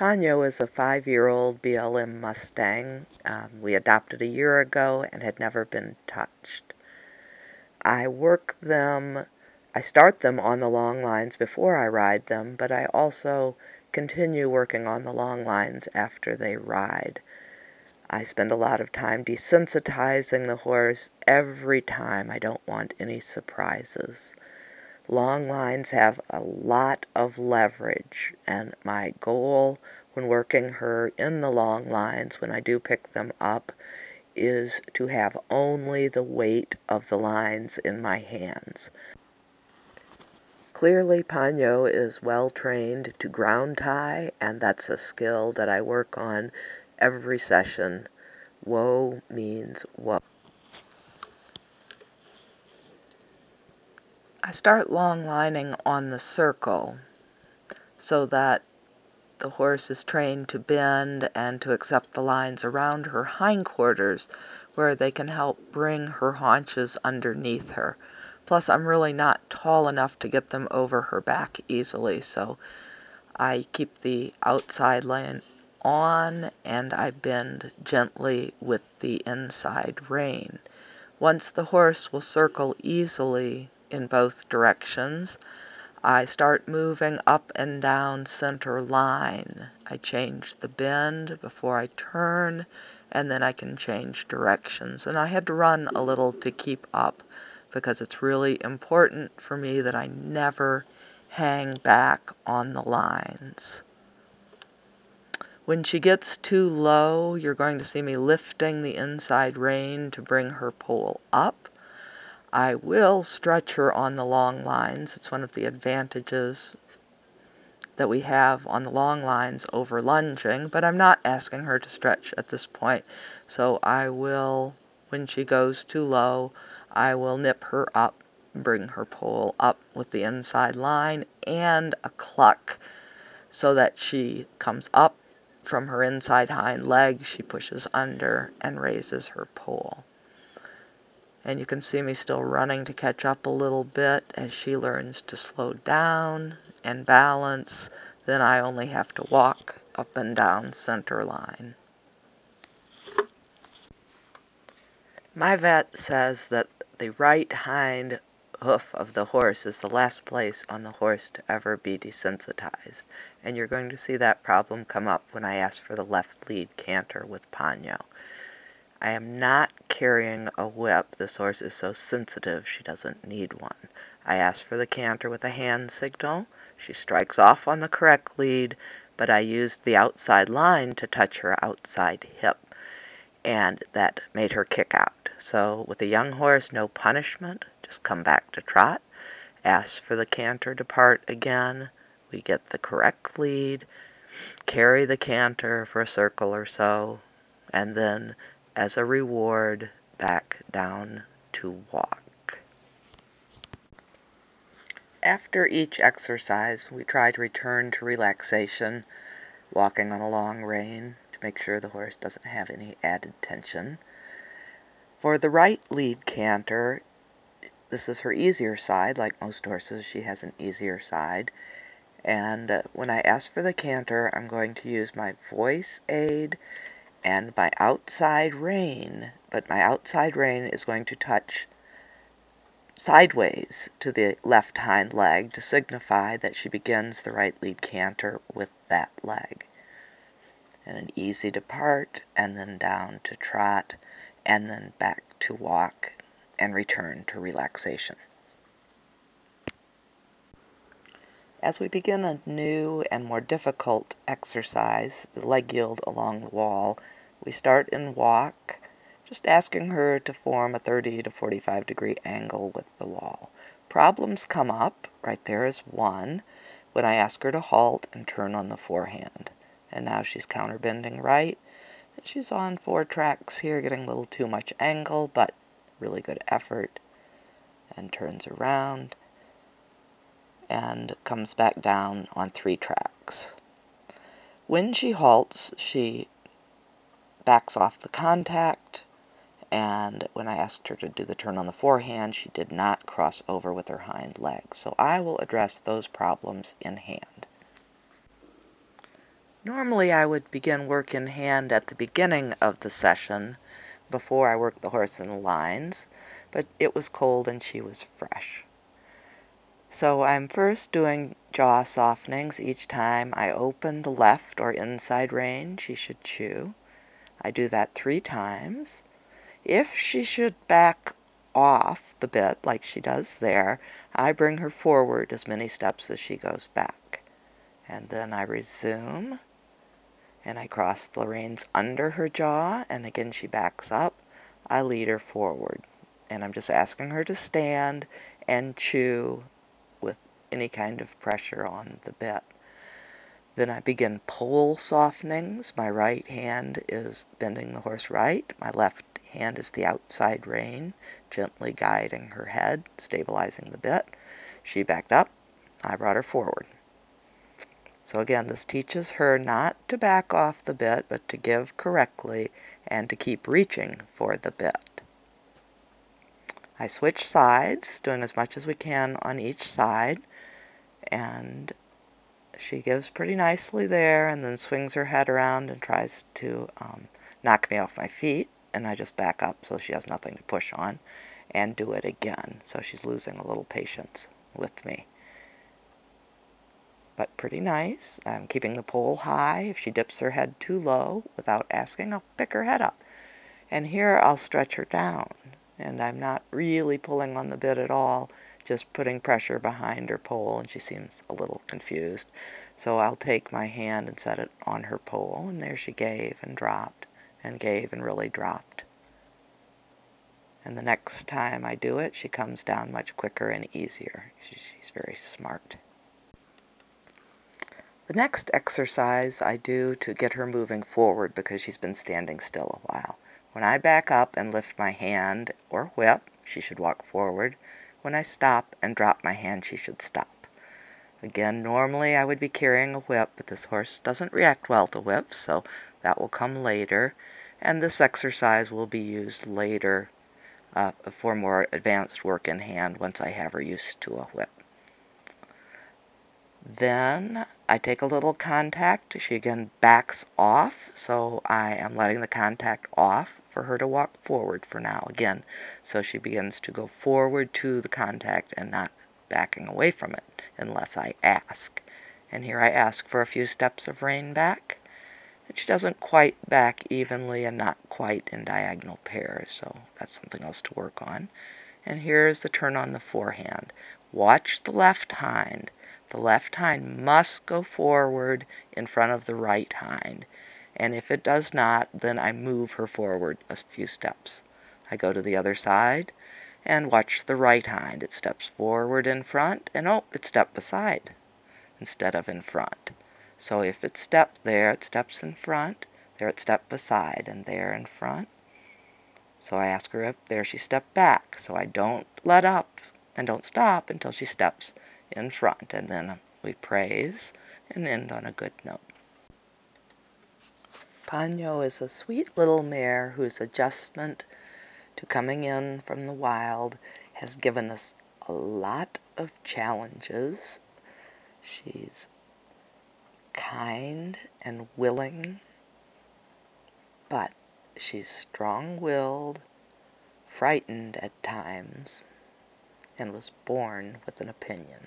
Ponyo is a 5-year-old BLM Mustang. We adopted a year ago and had never been touched. I start them on the long lines before I ride them, but I also continue working on the long lines after they ride. I spend a lot of time desensitizing the horse every time. I don't want any surprises. Long lines have a lot of leverage, and my goal when working her in the long lines, when I do pick them up, is to have only the weight of the lines in my hands. Clearly, Ponyo is well trained to ground tie, and that's a skill that I work on every session. Whoa means whoa. I start long lining on the circle so that the horse is trained to bend and to accept the lines around her hindquarters where they can help bring her haunches underneath her. Plus, I'm really not tall enough to get them over her back easily, so I keep the outside line on and I bend gently with the inside rein. Once the horse will circle easily in both directions, I start moving up and down center line. I change the bend before I turn, and then I can change directions. And I had to run a little to keep up because it's really important for me that I never hang back on the lines. When she gets too low, you're going to see me lifting the inside rein to bring her pole up. I will stretch her on the long lines. It's one of the advantages that we have on the long lines over lunging, but I'm not asking her to stretch at this point. So I will, when she goes too low, I will nip her up, bring her pole up with the inside line and a cluck so that she comes up from her inside hind leg, she pushes under and raises her pole. And you can see me still running to catch up a little bit as she learns to slow down and balance. Then I only have to walk up and down center line. My vet says that the right hind hoof of the horse is the last place on the horse to ever be desensitized. And you're going to see that problem come up when I ask for the left lead canter with Ponyo. I am not carrying a whip. This horse is so sensitive she doesn't need one. I ask for the canter with a hand signal. She strikes off on the correct lead, but I used the outside line to touch her outside hip, and that made her kick out. So with a young horse, no punishment, just come back to trot, ask for the canter to part again. We get the correct lead, carry the canter for a circle or so, and then as a reward, back down to walk. After each exercise, we try to return to relaxation, walking on a long rein to make sure the horse doesn't have any added tension. For the right lead canter, this is her easier side. Like most horses, she has an easier side. And when I ask for the canter, I'm going to use my voice aid and my outside rein, but my outside rein is going to touch sideways to the left hind leg to signify that she begins the right lead canter with that leg. And an easy depart, and then down to trot, and then back to walk, and return to relaxation. As we begin a new and more difficult exercise, the leg yield along the wall, we start in walk, just asking her to form a 30 to 45 degree angle with the wall. Problems come up, right there is one, when I ask her to halt and turn on the forehand. And now she's counterbending right. She's on 4 tracks here, getting a little too much angle, but really good effort. And turns around and comes back down on 3 tracks. When she halts, she backs off the contact, and when I asked her to do the turn on the forehand, she did not cross over with her hind leg. So I will address those problems in hand. Normally I would begin work in hand at the beginning of the session before I worked the horse in the lines, but it was cold and she was fresh. So I'm first doing jaw softenings each time I open the left or inside rein she should chew. I do that 3 times. If she should back off the bit like she does there, I bring her forward as many steps as she goes back. And then I resume, and I cross the reins under her jaw, and again she backs up. I lead her forward, and I'm just asking her to stand and chew with any kind of pressure on the bit. Then I begin pole softenings. My right hand is bending the horse right. My left hand is the outside rein, gently guiding her head, stabilizing the bit. She backed up. I brought her forward. So again, this teaches her not to back off the bit, but to give correctly and to keep reaching for the bit. I switch sides, doing as much as we can on each side, and she gives pretty nicely there and then swings her head around and tries to knock me off my feet, and I just back up so she has nothing to push on and do it again. So she's losing a little patience with me. But pretty nice. I'm keeping the pole high. If she dips her head too low without asking, I'll pick her head up. And here I'll stretch her down, and I'm not really pulling on the bit at all, just putting pressure behind her pole, and she seems a little confused. So I'll take my hand and set it on her pole, and there she gave and dropped, and gave and really dropped. And the next time I do it, she comes down much quicker and easier. She's very smart. The next exercise I do to get her moving forward because she's been standing still a while. When I back up and lift my hand or whip, she should walk forward. When I stop and drop my hand, she should stop. Again, normally I would be carrying a whip, but this horse doesn't react well to whips, so that will come later. And this exercise will be used later for more advanced work in hand once I have her used to a whip. Then I take a little contact. She again backs off, so I am letting the contact off for her to walk forward for now again. So she begins to go forward to the contact and not backing away from it unless I ask. And here I ask for a few steps of rein back. And she doesn't quite back evenly and not quite in diagonal pairs, so that's something else to work on. And here's the turn on the forehand. Watch the left hind. The left hind must go forward in front of the right hind. And if it does not, then I move her forward a few steps. I go to the other side and watch the right hind. It steps forward in front, and oh, it stepped beside instead of in front. So if it stepped there, it steps in front. There it stepped beside, and there in front. So I ask her if there she stepped back. So I don't let up and don't stop until she steps in front. And then we praise and end on a good note. Ponyo is a sweet little mare whose adjustment to coming in from the wild has given us a lot of challenges. She's kind and willing, but she's strong-willed, frightened at times, and was born with an opinion.